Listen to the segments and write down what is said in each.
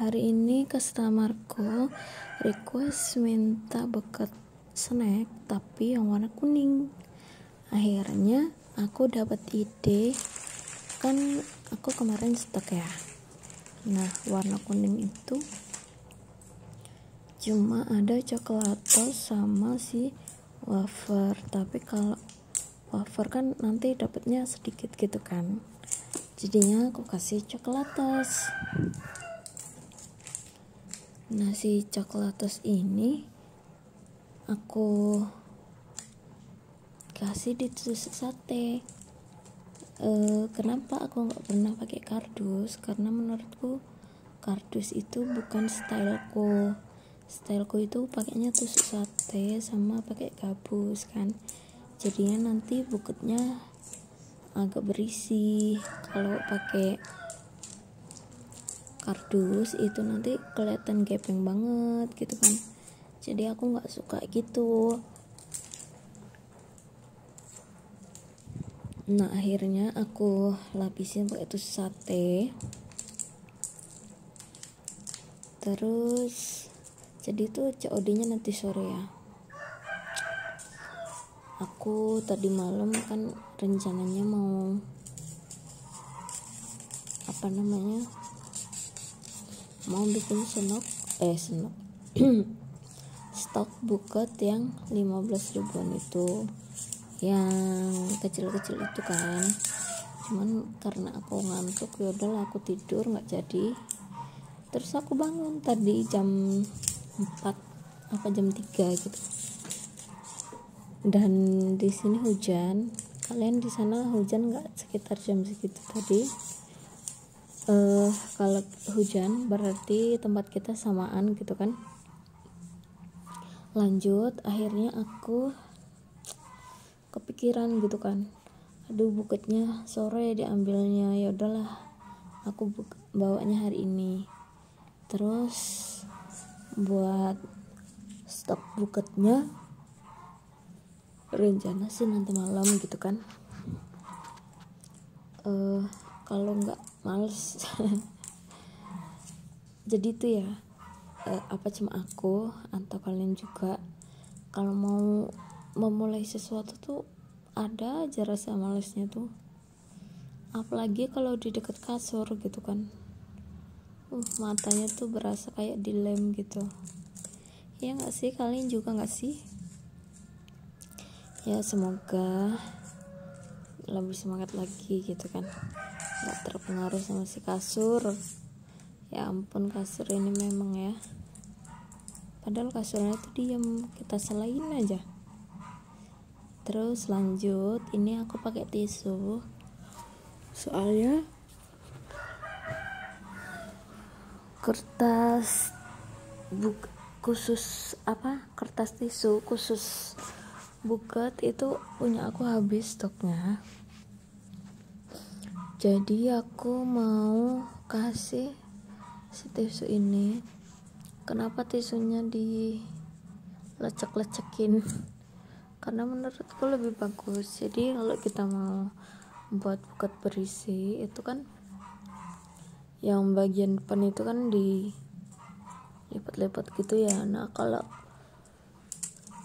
hari ini customerku request minta bucket snack tapi yang warna kuning. Akhirnya aku dapat ide, kan aku kemarin stok ya. Nah, warna kuning itu cuma ada coklatos sama si wafer, tapi kalau wafer kan nanti dapatnya sedikit gitu kan, jadinya aku kasih coklatos. Nah, si coklatos ini aku kasih di tusuk sate. Kenapa aku nggak pernah pakai kardus? Karena menurutku kardus itu bukan styleku itu pakainya tusuk sate sama pakai gabus kan, jadinya nanti buketnya agak berisi. Kalau pakai kardus itu nanti kelihatan gepeng banget gitu kan, jadi aku nggak suka gitu. Nah, akhirnya aku lapisin pakai tusuk sate, terus jadi tuh COD nya nanti sore ya. Aku tadi malam kan rencananya mau mau bikin stok buket yang 15 ribuan itu, yang kecil-kecil itu kan. Cuman karena aku ngantuk, ya udahlah aku tidur, nggak jadi. Terus aku bangun tadi jam 4 apa jam 3 gitu, dan di sini hujan. Kalian di sana hujan nggak sekitar jam segitu tadi? Kalau hujan berarti tempat kita samaan gitu kan. Lanjut, akhirnya aku kepikiran gitu kan, aduh buketnya sore diambilnya, ya udahlah aku bawanya hari ini. Terus buat stok buketnya rencana sih nanti malam gitu kan. Kalau nggak males jadi tuh ya, apa cuma aku atau kalian juga kalau mau memulai sesuatu tuh ada aja rasa malesnya tuh, apalagi kalau di dekat kasur gitu kan. Matanya tuh berasa kayak dilem gitu ya, nggak sih? Kalian juga nggak sih? Ya semoga lebih semangat lagi gitu kan, nggak terpengaruh sama si kasur. Ya ampun, kasur ini memang ya, padahal kasurnya tuh diam, kita selain aja. Terus lanjut, ini aku pakai tisu soalnya kertas tisu khusus buket itu punya aku habis stoknya. Jadi aku mau kasih si tisu ini. Kenapa tisunya dilecek-lecekin? Karena menurutku lebih bagus. Jadi kalau kita mau buat buket berisi itu kan, yang bagian depan itu kan dilipat-lipat gitu ya. Nah, kalau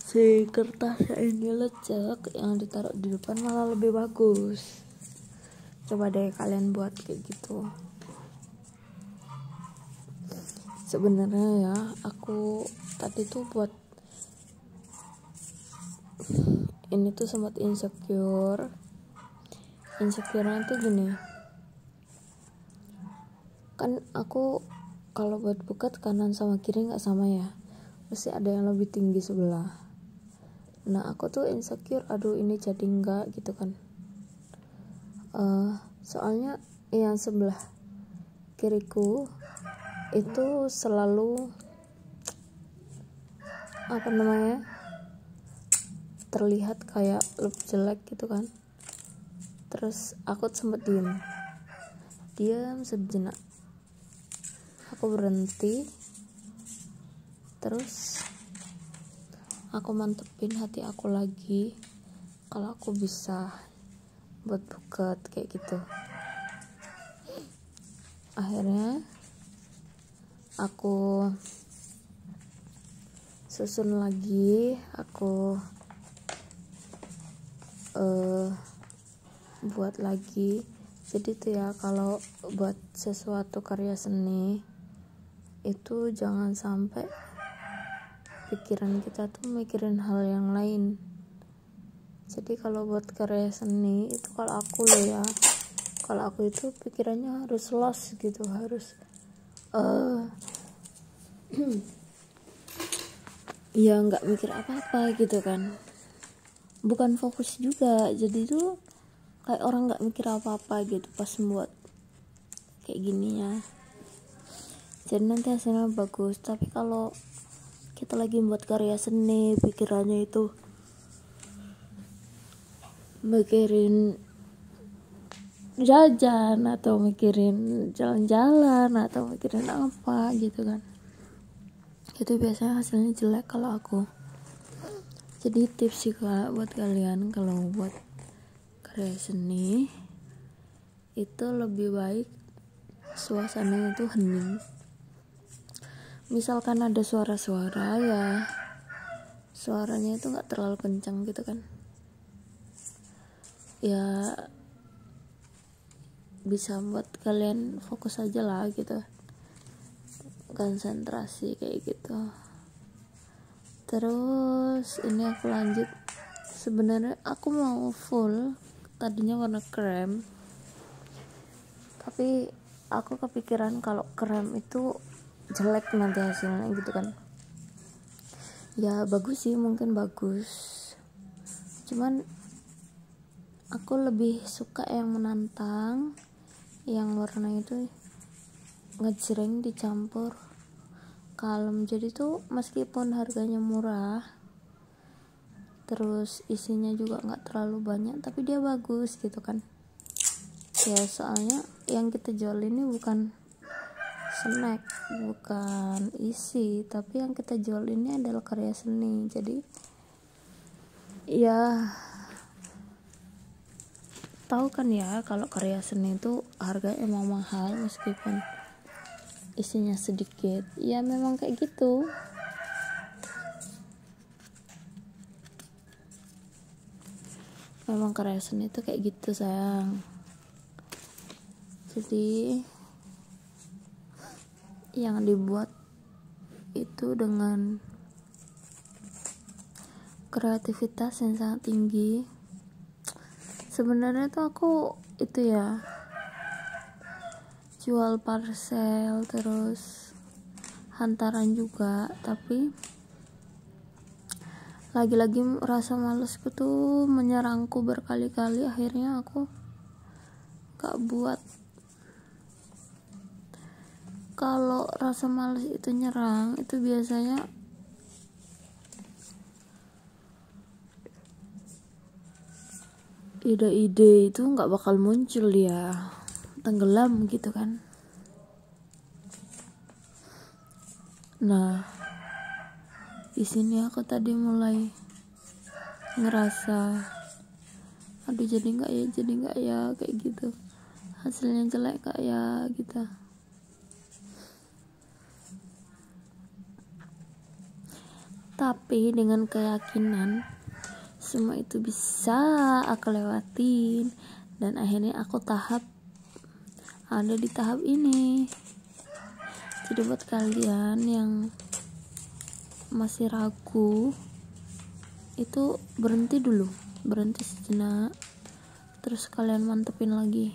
si kertasnya ini lecek, yang ditaruh di depan malah lebih bagus. Coba deh kalian buat kayak gitu. Sebenarnya ya, aku tadi tuh buat ini tuh sempat insecurenya tuh gini kan, aku kalau buat buket kanan sama kiri nggak sama ya, mesti ada yang lebih tinggi sebelah. Nah, aku tuh insecure, aduh ini jadi enggak gitu kan. Soalnya yang sebelah kiriku itu selalu terlihat kayak lebih jelek gitu kan. Terus aku sempet diam sejenak, aku berhenti, terus aku mantepin hati aku lagi kalau aku bisa buat buket kayak gitu. Akhirnya aku susun lagi, aku buat lagi. Jadi tuh ya, kalau buat sesuatu karya seni itu jangan sampai pikiran kita tuh mikirin hal yang lain. Jadi kalau buat karya seni itu, kalau aku itu pikirannya harus lost gitu, harus ya nggak mikir apa-apa gitu kan, bukan fokus juga, jadi tuh kayak orang nggak mikir apa-apa gitu pas membuat kayak gini ya. Jadi nanti hasilnya bagus. Tapi kalau kita lagi membuat karya seni, pikirannya itu mikirin jajan atau mikirin jalan-jalan atau mikirin apa gitu kan, itu biasanya hasilnya jelek kalau aku. Jadi tips juga buat kalian, kalau buat karya seni itu lebih baik suasananya itu hening. Misalkan ada suara-suara, ya suaranya itu nggak terlalu kencang gitu kan, ya bisa buat kalian fokus aja lah gitu, konsentrasi kayak gitu. Terus ini aku lanjut, sebenarnya aku mau full, tadinya warna krem, tapi aku kepikiran kalau krem itu jelek nanti hasilnya gitu kan. Ya bagus sih, mungkin bagus, cuman aku lebih suka yang menantang, yang warna itu ngejreng dicampur kalem. Jadi tuh meskipun harganya murah, terus isinya juga nggak terlalu banyak, tapi dia bagus gitu kan. Ya soalnya yang kita jual ini bukan snack, bukan isi, tapi yang kita jual ini adalah karya seni. Jadi ya tahu kan ya, kalau karya seni itu harganya emang mahal meskipun isinya sedikit. Ya memang kayak gitu. Memang karya seni itu kayak gitu sayang. Jadi yang dibuat itu dengan kreativitas yang sangat tinggi. Sebenarnya tuh aku itu ya jual parcel terus hantaran juga, tapi lagi-lagi rasa malesku tuh menyerangku berkali-kali, akhirnya aku gak buat. Kalau rasa males itu nyerang, itu biasanya ide-ide itu nggak bakal muncul, dia tenggelam gitu kan. Nah di sini aku tadi mulai ngerasa, aduh jadi nggak ya kayak gitu, hasilnya jelek gak ya gitu. Tapi dengan keyakinan semua itu bisa aku lewatin, dan akhirnya aku ada di tahap ini. Jadi buat kalian yang masih ragu, itu berhenti sejenak, terus kalian mantepin lagi.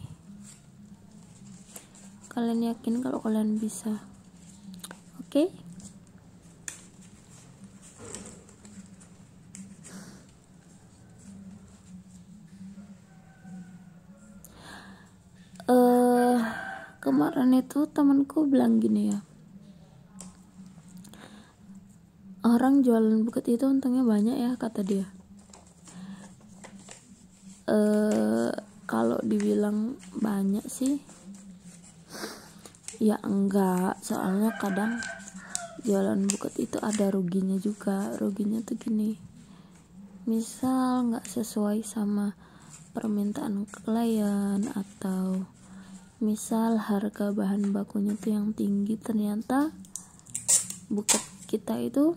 Kalian yakin kalau kalian bisa, oke? Kemarin itu temanku bilang gini ya, orang jualan buket itu untungnya banyak ya, kata dia. Kalau dibilang banyak sih ya enggak, soalnya kadang jualan buket itu ada ruginya juga. Ruginya tuh gini, misal nggak sesuai sama permintaan klien, atau misal harga bahan bakunya tuh yang tinggi, ternyata buket kita itu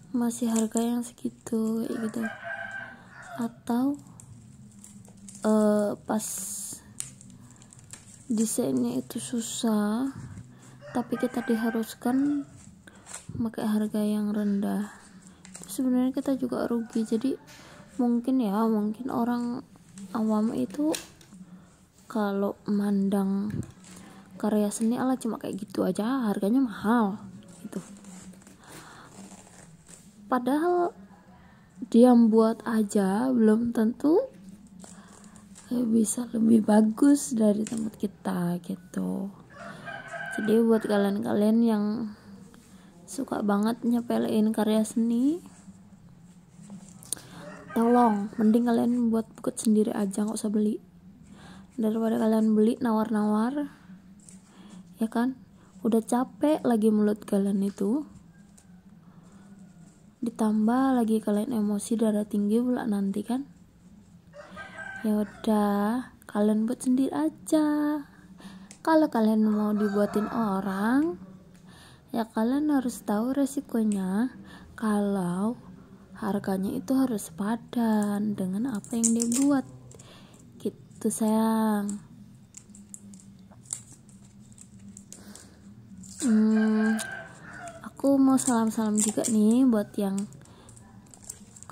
masih harga yang segitu kayak gitu, atau pas desainnya itu susah tapi kita diharuskan pakai harga yang rendah, sebenarnya kita juga rugi. Jadi mungkin orang awam itu kalau mandang karya seni ala cuma kayak gitu aja harganya mahal gitu, padahal dia buat aja belum tentu bisa lebih bagus dari tempat kita gitu. Jadi buat kalian-kalian yang suka banget nyepelein karya seni, tolong mending kalian buat buket sendiri aja, nggak usah beli, daripada kalian beli nawar-nawar ya kan, udah capek lagi mulut kalian itu, ditambah lagi kalian emosi darah tinggi pula nanti kan. Ya udah, kalian buat sendiri aja. Kalau kalian mau dibuatin orang, ya kalian harus tahu resikonya. Kalau harganya itu harus sepadan dengan apa yang dia buat. Gitu sayang. Aku mau salam-salam juga nih buat yang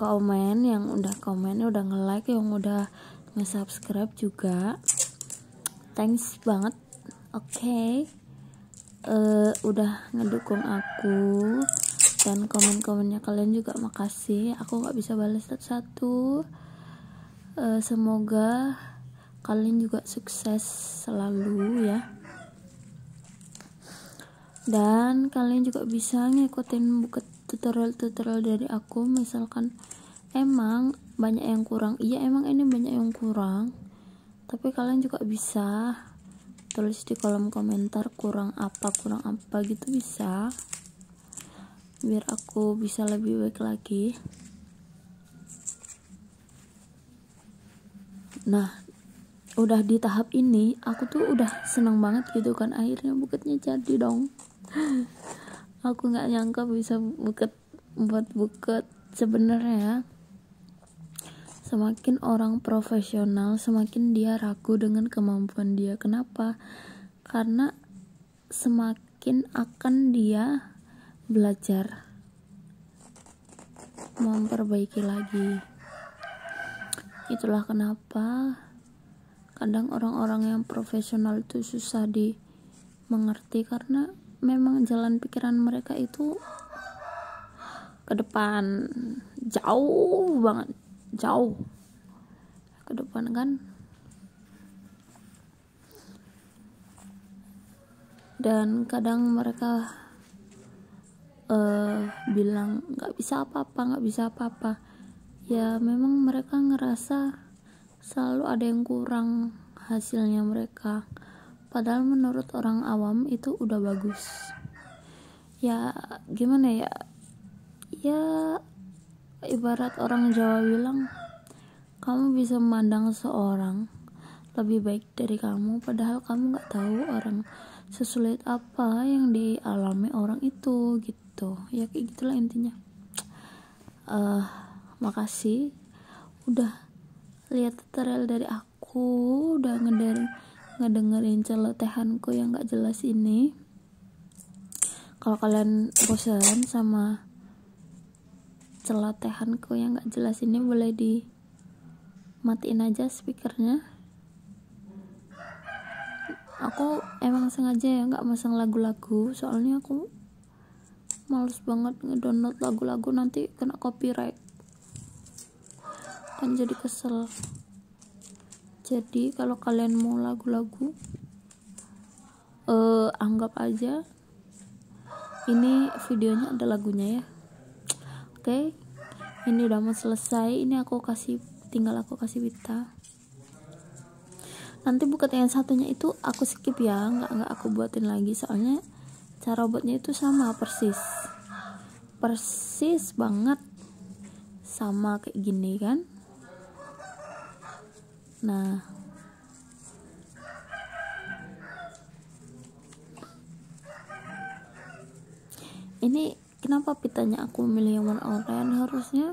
komen, yang udah komen, udah nge-like, yang udah nge-subscribe juga. Thanks banget. Oke. Udah ngedukung aku, dan komen-komennya kalian juga makasih. Aku nggak bisa balas satu-satu. Semoga kalian juga sukses selalu ya. Dan kalian juga bisa ngikutin buku tutorial-tutorial dari aku. Misalkan emang banyak yang kurang, iya emang ini banyak yang kurang, tapi kalian juga bisa tulis di kolom komentar kurang apa gitu, bisa, biar aku bisa lebih baik lagi. Nah, udah di tahap ini aku tuh udah seneng banget gitu kan, akhirnya buketnya jadi dong. Aku nggak nyangka bisa buat buket. Sebenarnya semakin orang profesional, semakin dia ragu dengan kemampuan dia. Kenapa? Karena semakin akan dia belajar memperbaiki lagi. Itulah kenapa kadang orang-orang yang profesional itu susah dimengerti, karena memang jalan pikiran mereka itu ke depan, jauh banget, jauh ke depan kan. Dan kadang mereka bilang nggak bisa apa-apa. Ya memang mereka ngerasa selalu ada yang kurang hasilnya mereka, padahal menurut orang awam itu udah bagus. Ya gimana ya, ibarat orang Jawa bilang, kamu bisa memandang seorang lebih baik dari kamu, padahal kamu gak tahu orang sesulit apa yang dialami orang itu gitu. Ya kayak gitulah intinya. Makasih udah lihat tutorial dari aku, udah ngedengerin celotehanku yang gak jelas ini. Kalau kalian bosan sama celotehanku yang gak jelas ini, boleh dimatiin aja speakernya. Aku emang sengaja ya gak masang lagu-lagu, soalnya aku males banget ngedownload lagu-lagu, nanti kena copyright kan, jadi kesel. Jadi kalau kalian mau lagu-lagu, anggap aja ini videonya ada lagunya ya. Oke, ini udah mau selesai. Ini tinggal aku kasih pita. Nanti buket yang satunya itu aku skip ya, nggak aku buatin lagi, soalnya cara buatnya itu sama persis banget sama kayak gini kan. Nah, Ini kenapa pitanya aku milih yang warna oranye, harusnya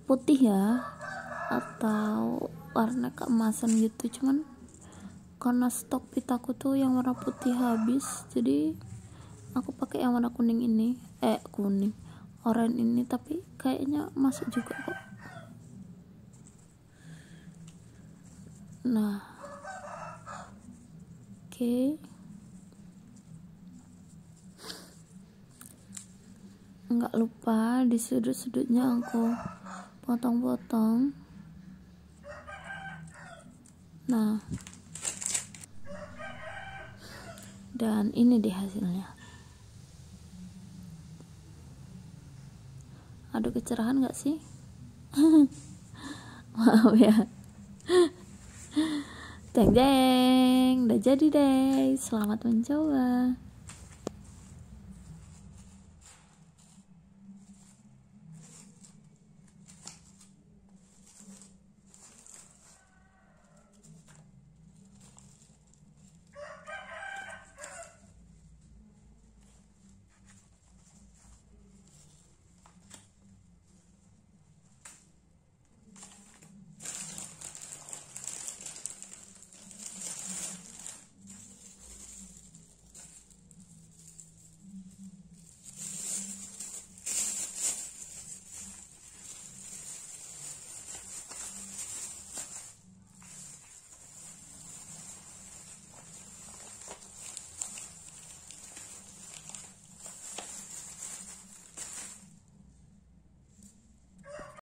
putih ya atau warna keemasan gitu, cuman karena stok pitaku tuh yang warna putih habis, jadi aku pakai yang warna kuning ini, kuning oranye ini, tapi kayaknya masuk juga kok. Nah, oke. Nggak lupa di sudut-sudutnya aku potong-potong. Nah, dan ini deh hasilnya. Aduh, kecerahan nggak sih? Maaf ya. Jeng jeng, udah jadi deh. Selamat mencoba.